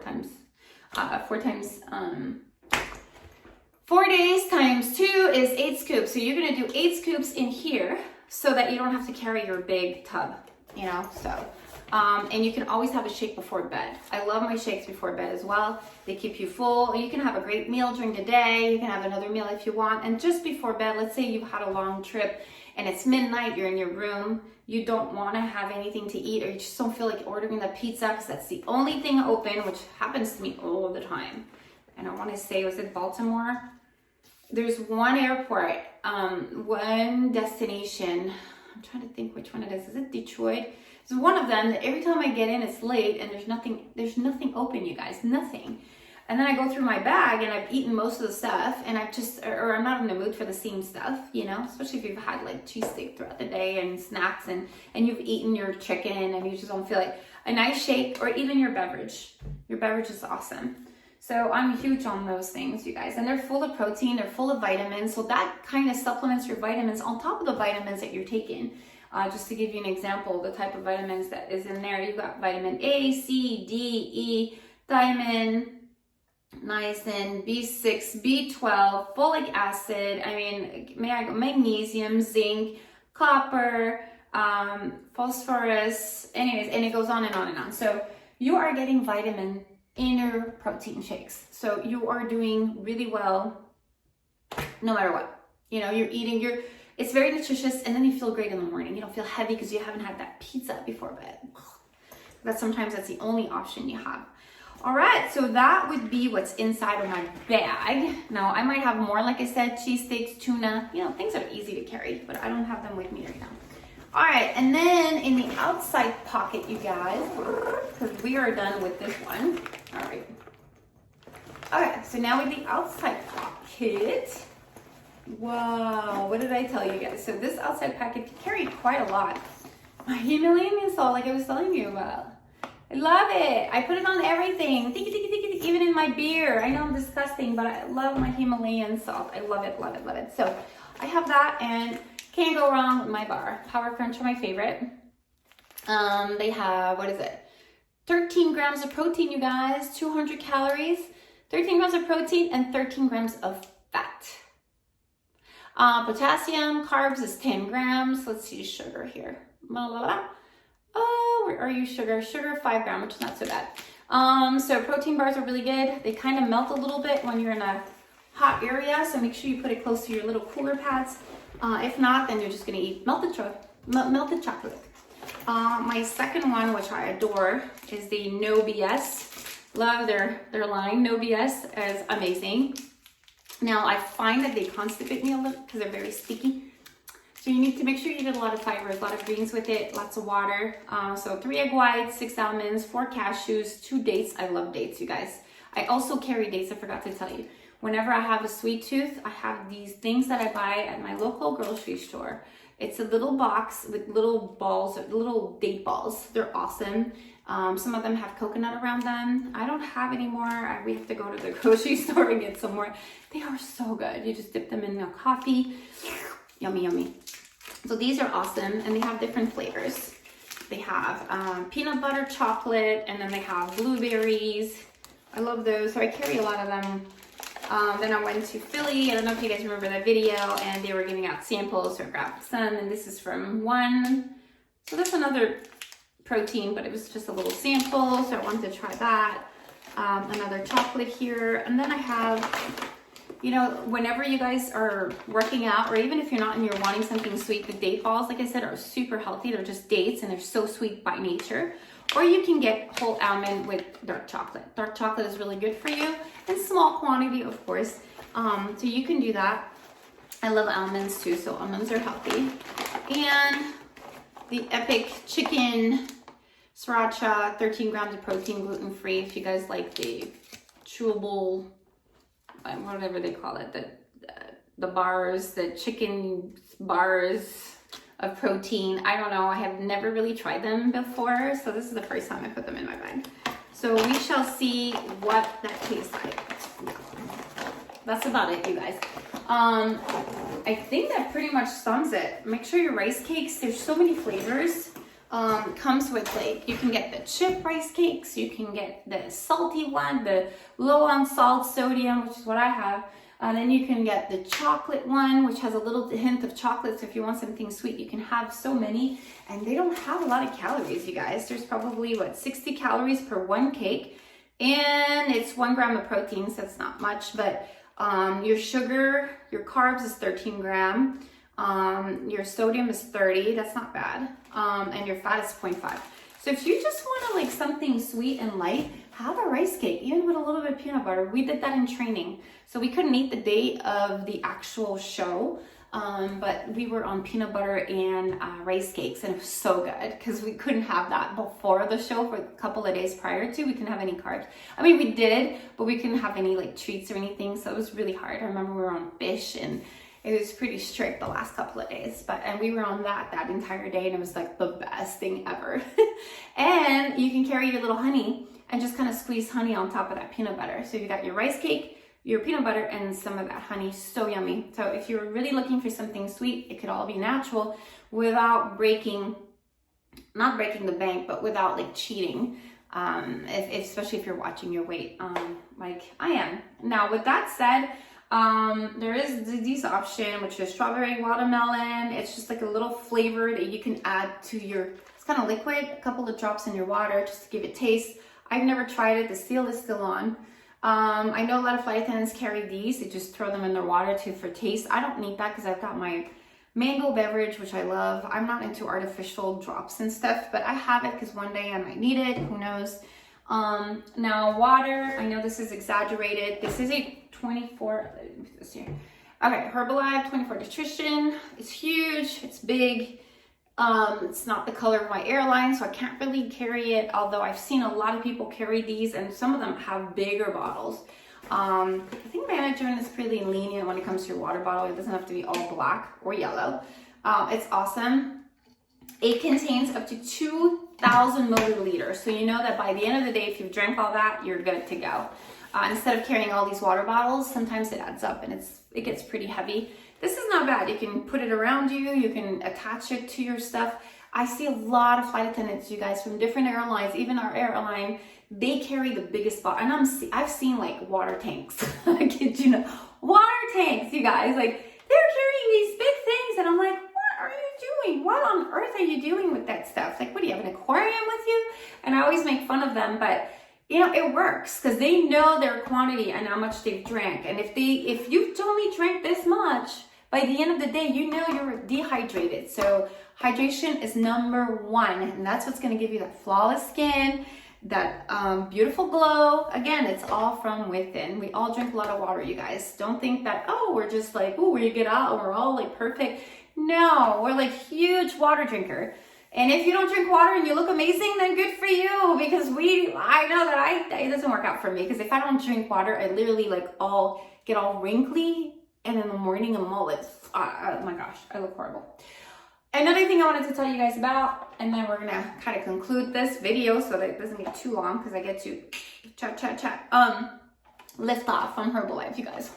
days times 2 is 8 scoops. So you're gonna do 8 scoops in here so that you don't have to carry your big tub, you know, so. And you can always have a shake before bed. I love my shakes before bed as well. They keep you full. You can have a great meal during the day. You can have another meal if you want. And just before bed, let's say you've had a long trip and it's midnight, you're in your room, you don't want to have anything to eat, or you just don't feel like ordering the pizza because that's the only thing open, which happens to me all the time. And I want to say, was it Baltimore? There's one airport, one destination. I'm trying to think which one it is. Is it Detroit? It's one of them that every time I get in, it's late and there's nothing open, you guys, nothing. And then I go through my bag and I've eaten most of the stuff and I've just, or I'm not in the mood for the same stuff, you know, especially if you've had like cheese steak throughout the day and snacks and you've eaten your chicken and you just don't feel like a nice shake, or even your beverage. Your beverage is awesome. So I'm huge on those things, you guys. And they're full of protein, they're full of vitamins. So that kind of supplements your vitamins on top of the vitamins that you're taking. Just to give you an example, the type of vitamins that is in there, you've got vitamin A, C, D, E, thiamine, niacin, B6, B12, folic acid, I mean, magnesium, zinc, copper, phosphorus, anyways, and it goes on and on and on. So you are getting vitamin in your protein shakes. So you are doing really well no matter what. You know, you're eating, it's very nutritious, and then you feel great in the morning. You don't feel heavy because you haven't had that pizza before bed. Sometimes that's the only option you have. All right, so that would be what's inside of my bag. Now, I might have more, like I said, cheese steaks, tuna, you know, things that are easy to carry, but I don't have them with me right now. All right, and then in the outside pocket, you guys, because we are done with this one. All right. Okay, so now with the outside pocket. Wow, what did I tell you guys? So this outside pocket carried quite a lot. My Himalayan salt, like I was telling you about. I love it. I put it on everything. Even in my beer. I know I'm disgusting, but I love my Himalayan salt. I love it, love it, love it. So I have that, and can't go wrong with my bar. Power Crunch are my favorite. They have, what is it? 13 grams of protein, you guys. 200 calories. 13 grams of protein and 13 grams of fat. Potassium, carbs is 10 grams. Let's see sugar here. Oh, where are you, sugar? Sugar, 5 grams, which is not so bad. So protein bars are really good. They kind of melt a little bit when you're in a hot area, so make sure you put it close to your little cooler pads. If not, then you're just gonna eat melted chocolate. My second one, which I adore, is the No BS. Love their line. No BS is amazing. Now I find that they constipate me a little because they're very sticky. So you need to make sure you get a lot of fibers, a lot of greens with it, lots of water. So 3 egg whites, 6 almonds, 4 cashews, 2 dates. I love dates, you guys. I also carry dates, I forgot to tell you. Whenever I have a sweet tooth, I have these things that I buy at my local grocery store. It's a little box with little balls, little date balls. They're awesome. Some of them have coconut around them. I don't have any more. We have to go to the grocery store and get some more. They are so good. You just dip them in a coffee. Yummy, yummy. So these are awesome, and they have different flavors. They have peanut butter chocolate, and then they have blueberries. I love those, so I carry a lot of them. Then I went to Philly. I don't know if you guys remember that video, and they were giving out samples, so I grabbed some, and this is from one. So that's another protein, but it was just a little sample, so I wanted to try that. Another chocolate here, and then I have, you know, whenever you guys are working out, or even if you're not and you're wanting something sweet, the date balls, like I said, are super healthy. They're just dates, and they're so sweet by nature. Or you can get whole almond with dark chocolate. Dark chocolate is really good for you, in small quantity, of course. So you can do that. I love almonds too, so almonds are healthy. And the Epic Chicken Sriracha, 13 grams of protein, gluten-free. If you guys like the chewable, whatever they call it, the bars, the chicken bars of protein. I don't know, I have never really tried them before, so this is the first time I put them in my bag. So we shall see what that tastes like. That's about it, you guys. I think that pretty much sums it. Make sure your rice cakes, there's so many flavors. Comes with, like, you can get the chip rice cakes, you can get the salty one, the low on salt, sodium, which is what I have. And then you can get the chocolate one, which has a little hint of chocolate. So if you want something sweet, you can have so many. And they don't have a lot of calories, you guys. There's probably, 60 calories per one cake. And it's 1 gram of protein, so it's not much. But your sugar, your carbs is 13 grams. Your sodium is 30. That's not bad. And your fat is 0.5. So if you just want to, like, something sweet and light, have a rice cake, even with a little bit of peanut butter. We did that in training. So we couldn't eat the day of the actual show, but we were on peanut butter and rice cakes, and it was so good because we couldn't have that before the show for a couple of days prior to. We couldn't have any carbs. I mean, we did, but we couldn't have any, like, treats or anything, so it was really hard. I remember we were on fish, and it was pretty strict the last couple of days, and we were on that entire day, and it was like the best thing ever. And you can carry your little honey and just kind of squeeze honey on top of that peanut butter. So you got your rice cake, your peanut butter, and some of that honey. So yummy. So if you're really looking for something sweet, it could all be natural without not breaking the bank, but without, like, cheating. Especially if you're watching your weight, like I am. Now, with that said, there is this option, which is strawberry watermelon. It's just like a little flavor that you can add to your, it's kind of liquid, a couple of drops in your water just to give it taste. I've never tried it. The seal is still on. I know a lot of flight attendants carry these. They just throw them in their water for taste. I don't need that because I've got my mango beverage, which I love. I'm not into artificial drops and stuff, but I have it because one day I might need it. Who knows? Now water, I know this is exaggerated. This is a 24, this here. Okay, Herbalife 24 Nutrition. It's huge, it's big. It's not the color of my airline, so I can't really carry it, although I've seen a lot of people carry these, and some of them have bigger bottles. I think management is pretty lenient when it comes to your water bottle. It doesn't have to be all black or yellow. It's awesome. It contains up to 2,000 milliliters, so you know that by the end of the day, if you've drank all that, you're good to go. Instead of carrying all these water bottles, sometimes it adds up and it gets pretty heavy. This is not bad. You can put it around you. You can attach it to your stuff. I see a lot of flight attendants, you guys, from different airlines, even our airline, they carry the biggest bottle. And I've seen, like, water tanks. I kid you not. Water tanks, you guys. Like, they're carrying these big things. And I'm like, what are you doing? What on earth are you doing with that stuff? Like, what do you have, an aquarium with you? And I always make fun of them, but you know, it works because they know their quantity and how much they've drank. And if you've only drank this much, by the end of the day, you know you're dehydrated. So hydration is #1, and that's what's going to give you that flawless skin, that beautiful glow. Again, it's all from within. We all drink a lot of water, you guys. Don't think that, oh, we're just like, oh, we get out and we're all like perfect. No, we're like huge water drinker. And if you don't drink water and you look amazing, then good for you, because I know that it doesn't work out for me, because if I don't drink water, I literally like get all wrinkly, and in the morning I'm all like, oh my gosh, I look horrible. Another thing I wanted to tell you guys about, and then we're gonna kind of conclude this video so that it doesn't get too long, because I get to chat. Lift Off from Herbalife, you guys.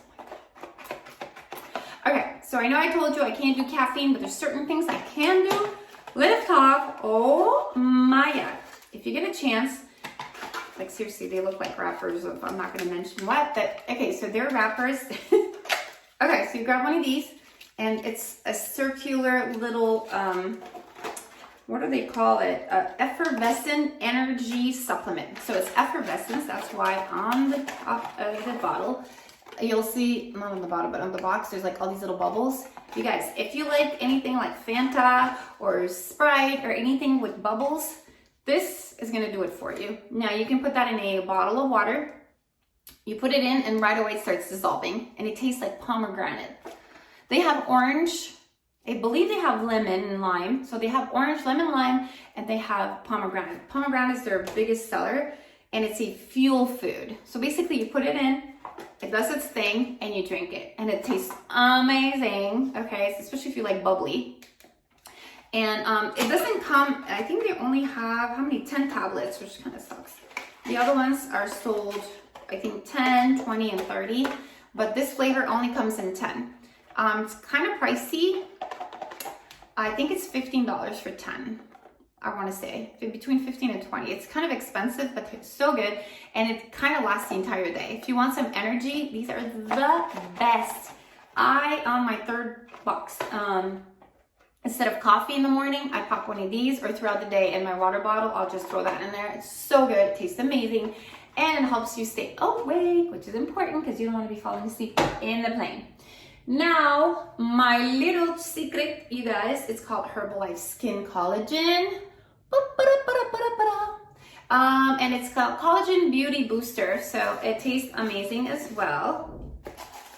Okay, so I know I told you I can't do caffeine, but there's certain things I can do. Lift Off, oh my God. If you get a chance, like seriously, they look like wrappers of, I'm not gonna mention what, but okay, so they're wrappers. Okay, so you grab one of these, and it's a circular little, what do they call it? Effervescent energy supplement. So it's effervescence, that's why on the top of the bottle, you'll see, not on the bottom, but on the box, there's like all these little bubbles. You guys, if you like anything like Fanta or Sprite or anything with bubbles, this is gonna do it for you. Now you can put that in a bottle of water. You put it in and right away it starts dissolving, and it tastes like pomegranate. They have orange, I believe they have lemon and lime. So they have orange, lemon, lime, and they have pomegranate. Pomegranate is their biggest seller, and it's a fuel food. So basically you put it in, it does its thing, and you drink it, and it tastes amazing. Okay, especially if you like bubbly. And it doesn't come, I think they only have, how many, 10 tablets, which kind of sucks. The other ones are sold, I think 10, 20, and 30, but this flavor only comes in 10. It's kind of pricey. I think it's $15 for 10. I want to say between 15 and 20. It's kind of expensive, but it's so good, and it kind of lasts the entire day. If you want some energy, these are the best. On my 3rd box, instead of coffee in the morning, I pop one of these, or throughout the day in my water bottle, I'll just throw that in there. It's so good, it tastes amazing, and it helps you stay awake, which is important because you don't want to be falling asleep in the plane. Now, my little secret, you guys, it's called Herbalife Skin Collagen. And it's called Collagen Beauty Booster. So it tastes amazing as well.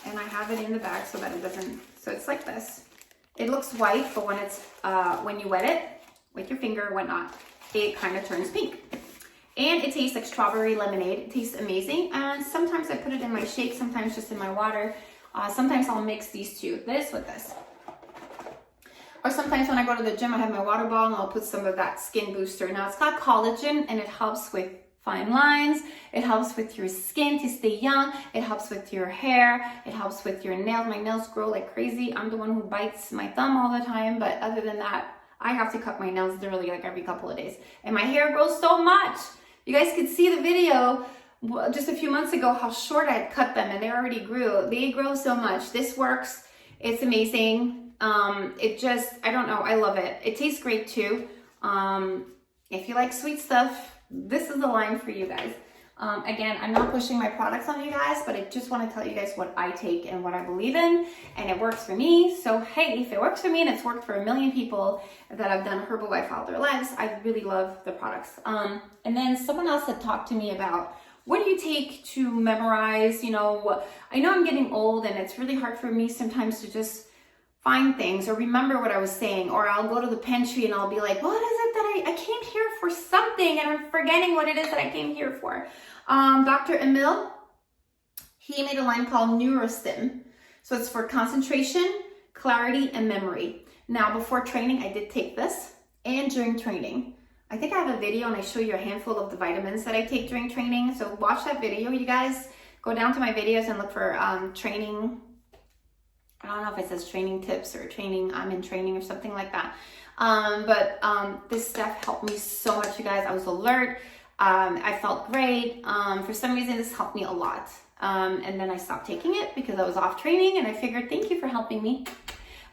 And I have it in the bag so that it doesn't, so it's like this. It looks white, but when it's when you wet it with your finger or whatnot, it kind of turns pink. And it tastes like strawberry lemonade. It tastes amazing. And sometimes I put it in my shake, sometimes just in my water. Sometimes I'll mix these two, this with this. Or sometimes when I go to the gym, I have my water bottle and I'll put some of that skin booster. Now it's got collagen, and it helps with fine lines. It helps with your skin to stay young. It helps with your hair. It helps with your nails. My nails grow like crazy. I'm the one who bites my thumb all the time. But other than that, I have to cut my nails literally like every couple of days. And my hair grows so much. You guys could see the video just a few months ago how short I had cut them, and they already grew. They grow so much. This works. It's amazing. It just, I don't know, I love it. It tastes great too. If you like sweet stuff, this is the line for you guys. Again, I'm not pushing my products on you guys, but I just want to tell you guys what I take and what I believe in, and it works for me. So hey, if it works for me and it's worked for a million people that have done Herbalife all their lives, I really love the products. And then someone else had talked to me about, what do you take to memorize? You know, I know I'm getting old, and it's really hard for me sometimes to just find things or remember what I was saying, or I'll go to the pantry and I'll be like, what is it that I came here for something, and I'm forgetting what it is that I came here for. Dr. Emil, he made a line called Neurostim. So it's for concentration, clarity, and memory. Now, before training, I did take this, and during training. I think I have a video and I show you a handful of the vitamins that I take during training. So watch that video, you guys. Go down to my videos and look for training. I don't know if it says training tips or training, I'm in training or something like that. This stuff helped me so much, you guys. I was alert. I felt great. For some reason, this helped me a lot. And then I stopped taking it because I was off training, and I figured, thank you for helping me.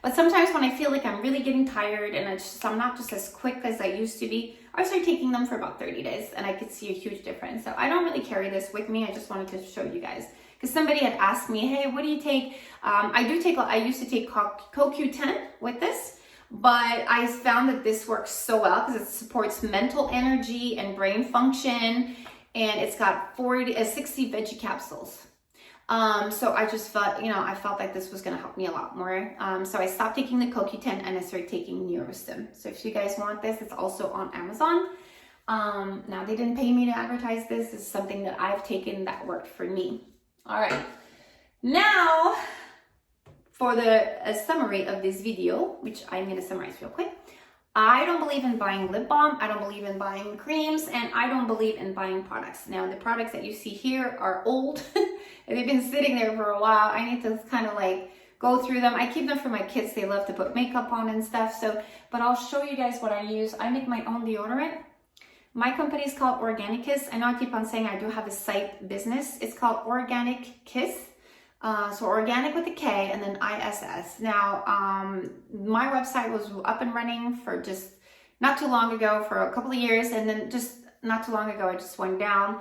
But sometimes when I feel like I'm really getting tired and I'm not just as quick as I used to be, I start taking them for about 30 days and I could see a huge difference. So I don't really carry this with me. I just wanted to show you guys. Because somebody had asked me, hey, what do you take? I used to take CoQ10 with this, but I found that this works so well because it supports mental energy and brain function. And it's got 60 veggie capsules. So I just felt, I felt like this was going to help me a lot more. So I stopped taking the CoQ10 and I started taking Neurostim. So if you guys want this, it's also on Amazon. Now they didn't pay me to advertise this. It's something that I've taken that worked for me. All right. Now for a summary of this video, which I'm going to summarize real quick. I don't believe in buying lip balm. I don't believe in buying creams, and I don't believe in buying products. Now, the products that you see here are old. They've been sitting there for a while. I need to kind of like go through them. I keep them for my kids. They love to put makeup on and stuff. But I'll show you guys what I use. I make my own deodorant. My company is called Organic Kiss. I know I keep on saying I do have a site business. It's called Organic Kiss. So organic with a K and then ISS. Now, my website was up and running for just not too long ago, for a couple of years, and then just not too long ago, I just went down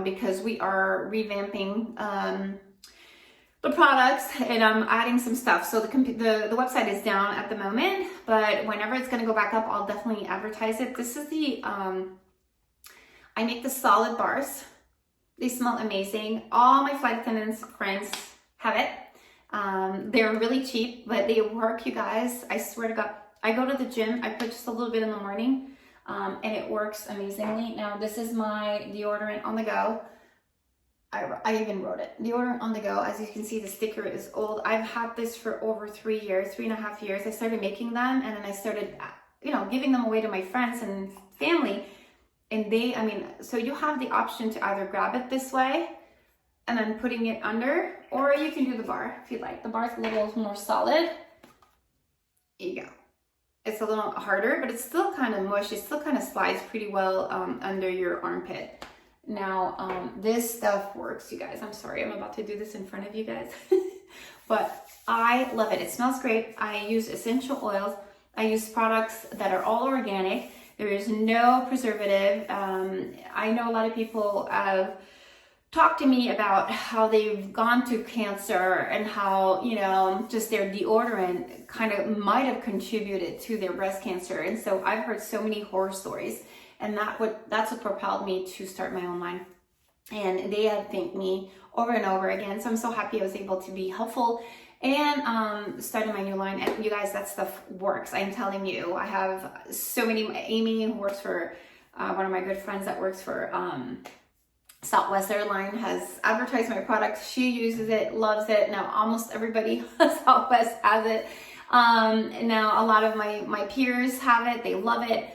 because we are revamping the products and I'm adding some stuff. So the website is down at the moment, but whenever it's going to go back up, I'll definitely advertise it. This is I make the solid bars. They smell amazing. All my flight attendants friends have it. They're really cheap, but they work, you guys. I swear to God. I go to the gym. I put just a little bit in the morning, and it works amazingly. Now, this is my deodorant on the go. I even wrote it. Deodorant on the go. As you can see, the sticker is old. I've had this for over 3.5 years. I started making them, and then I started, giving them away to my friends and family. And so you have the option to either grab it this way and then putting it under, or you can do the bar if you like. The bar's a little more solid. There you go. It's a little harder, but it's still kind of mush. It still kind of slides pretty well under your armpit. Now, this stuff works, you guys. I'm sorry, I'm about to do this in front of you guys. But I love it. It smells great. I use essential oils. I use products that are all organic. There is no preservative. I know a lot of people have talked to me about how they've gone through cancer and how, just their deodorant kind of might have contributed to their breast cancer. And so I've heard so many horror stories, and that's what propelled me to start my own line. And they have thanked me over and over again. So I'm so happy I was able to be helpful and starting my new line. And you guys, that stuff works. I'm telling you, I have so many. Amy, who works for one of my good friends that works for Southwest Airline, has advertised my product. She uses it, loves it. Now almost everybody at Southwest has it. Now a lot of my peers have it. They love it.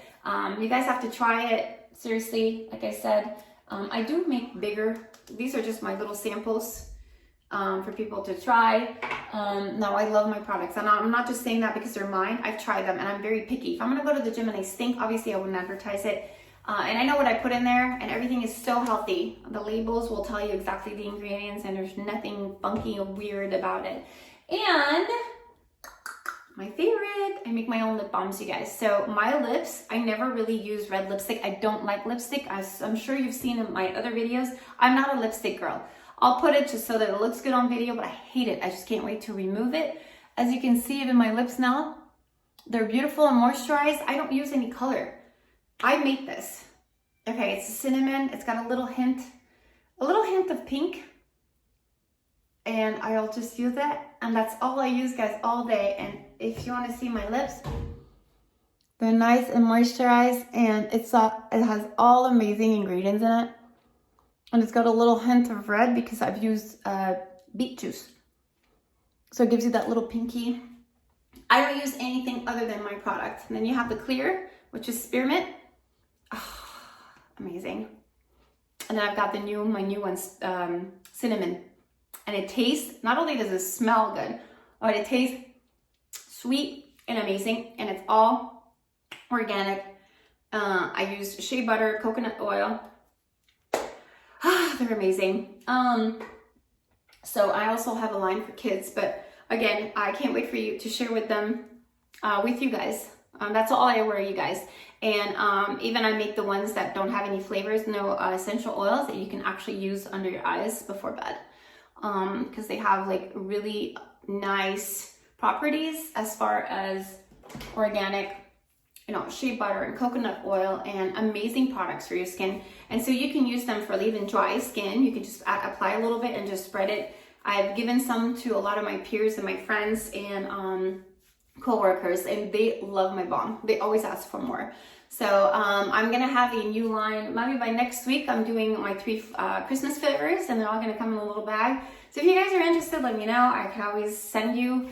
You guys have to try it. Seriously, like I said, I do make bigger. These are just my little samples for people to try. Now I love my products, and I'm not just saying that because they're mine. I've tried them and I'm very picky. If I'm gonna go to the gym and they stink, obviously I wouldn't advertise it. And I know what I put in there, and everything is so healthy. The labels will tell you exactly the ingredients, and there's nothing funky or weird about it. And my favorite, I make my own lip balms, you guys. So my lips, I never really use red lipstick. I don't like lipstick. I'm sure you've seen in my other videos. I'm not a lipstick girl. I'll put it just so that it looks good on video, but I hate it. I just can't wait to remove it. As you can see, even my lips now, they're beautiful and moisturized. I don't use any color. I make this. Okay, it's cinnamon. It's got a little hint of pink. And I'll just use that. And that's all I use, guys, all day. And if you want to see my lips, they're nice and moisturized. And it has all amazing ingredients in it. And it's got a little hint of red because I've used beet juice. So it gives you that little pinky. I don't use anything other than my product. And then you have the clear, which is spearmint. Oh, amazing. And then I've got my new one's cinnamon. And it tastes, not only does it smell good, but it tastes sweet and amazing. And it's all organic. I use shea butter, coconut oil. They're amazing. So I also have a line for kids, but again, I can't wait for you to share with them, with you guys. That's all I wear, you guys. And even I make the ones that don't have any flavors, no essential oils, that you can actually use under your eyes before bed. Because they have like really nice properties as far as organic, you know, shea butter and coconut oil, and amazing products for your skin. And so you can use them for even dry skin. You can just apply a little bit and just spread it. I've given some to a lot of my peers and my friends and co-workers, and they love my balm. They always ask for more. So I'm gonna have a new line, maybe by next week. I'm doing my 3 Christmas flavors, and they're all gonna come in a little bag. So if you guys are interested, let me know. I can always send you,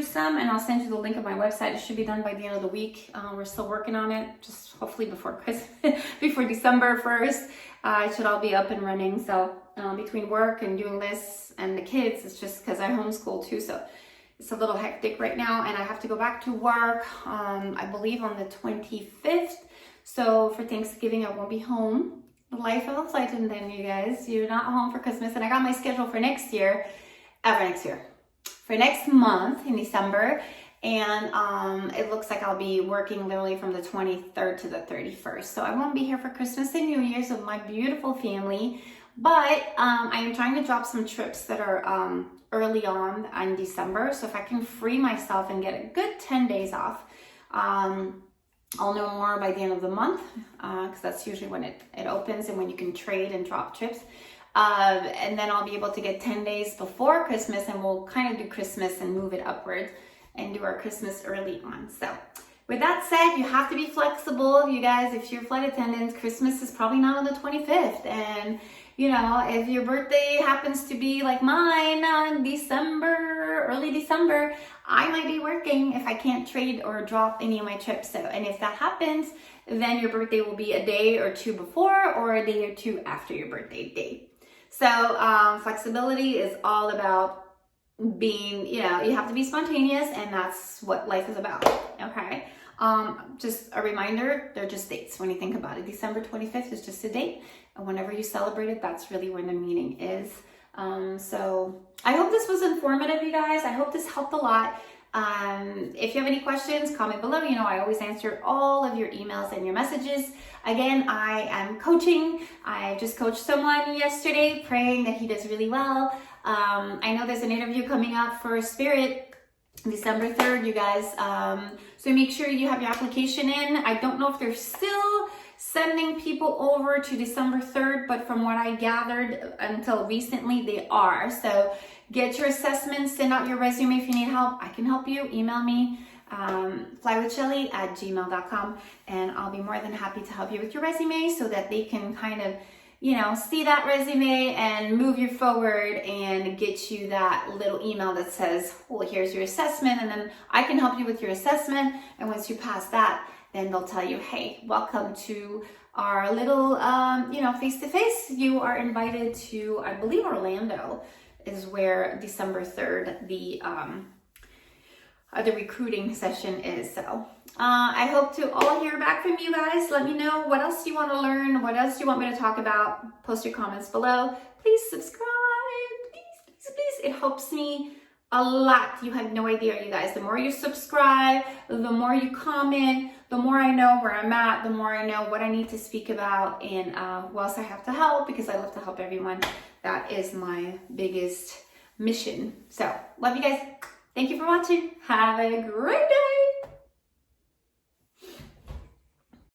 some, and I'll send you the link of my website. It should be done by the end of the week. We're still working on it, just hopefully before Christmas, before December 1st. It should all be up and running. So between work and doing this and the kids, it's just because I homeschool too, so it's a little hectic right now, and I have to go back to work, I believe on the 25th. So for Thanksgiving, I won't be home. The life of a flight attendant, you guys. You're not home for Christmas. And I got my schedule for next year, for next month in December. And it looks like I'll be working literally from the 23rd to the 31st. So I won't be here for Christmas and New Year's with my beautiful family. But I am trying to drop some trips that are early on in December. So if I can free myself and get a good 10 days off, I'll know more by the end of the month, because that's usually when it opens and when you can trade and drop trips. And then I'll be able to get 10 days before Christmas, and we'll kind of do Christmas and move it upwards and do our Christmas early on. So with that said, you have to be flexible, you guys. If you're flight attendants, Christmas is probably not on the 25th. And you know, if your birthday happens to be like mine on December, early December, I might be working if I can't trade or drop any of my trips. So, and if that happens, then your birthday will be a day or two before or a day or two after your birthday date. So flexibility is all about being, you know, you have to be spontaneous, and that's what life is about, okay? Just a reminder, they're just dates when you think about it. December 25th is just a date, and whenever you celebrate it, that's really when the meaning is. So I hope this was informative, you guys. I hope this helped a lot. If you have any questions, comment below. You know, I always answer all of your emails and your messages. Again, I am coaching. I just coached someone yesterday, praying that he does really well. I know there's an interview coming up for Spirit December 3rd, you guys. So make sure you have your application in. I don't know if they're still sending people over to December 3rd, but from what I gathered until recently, they are. So get your assessment, send out your resume if you need help. I can help you. Email me, flywithshelly@gmail.com, and I'll be more than happy to help you with your resume so that they can kind of, you know, see that resume and move you forward and get you that little email that says, well, here's your assessment. And then I can help you with your assessment. And once you pass that, then they'll tell you, hey, welcome to our little, you know, face-to-face. You are invited to, I believe Orlando is where December 3rd, the recruiting session is. So I hope to all hear back from you guys. Let me know what else you want to learn, what else you want me to talk about. Post your comments below. Please subscribe, please. It helps me a lot. You have no idea, you guys. The more you subscribe, the more you comment, the more I know where I'm at, the more I know what I need to speak about, and who else I have to help, because I love to help everyone. That is my biggest mission. So love you guys. Thank you for watching. Have a great day.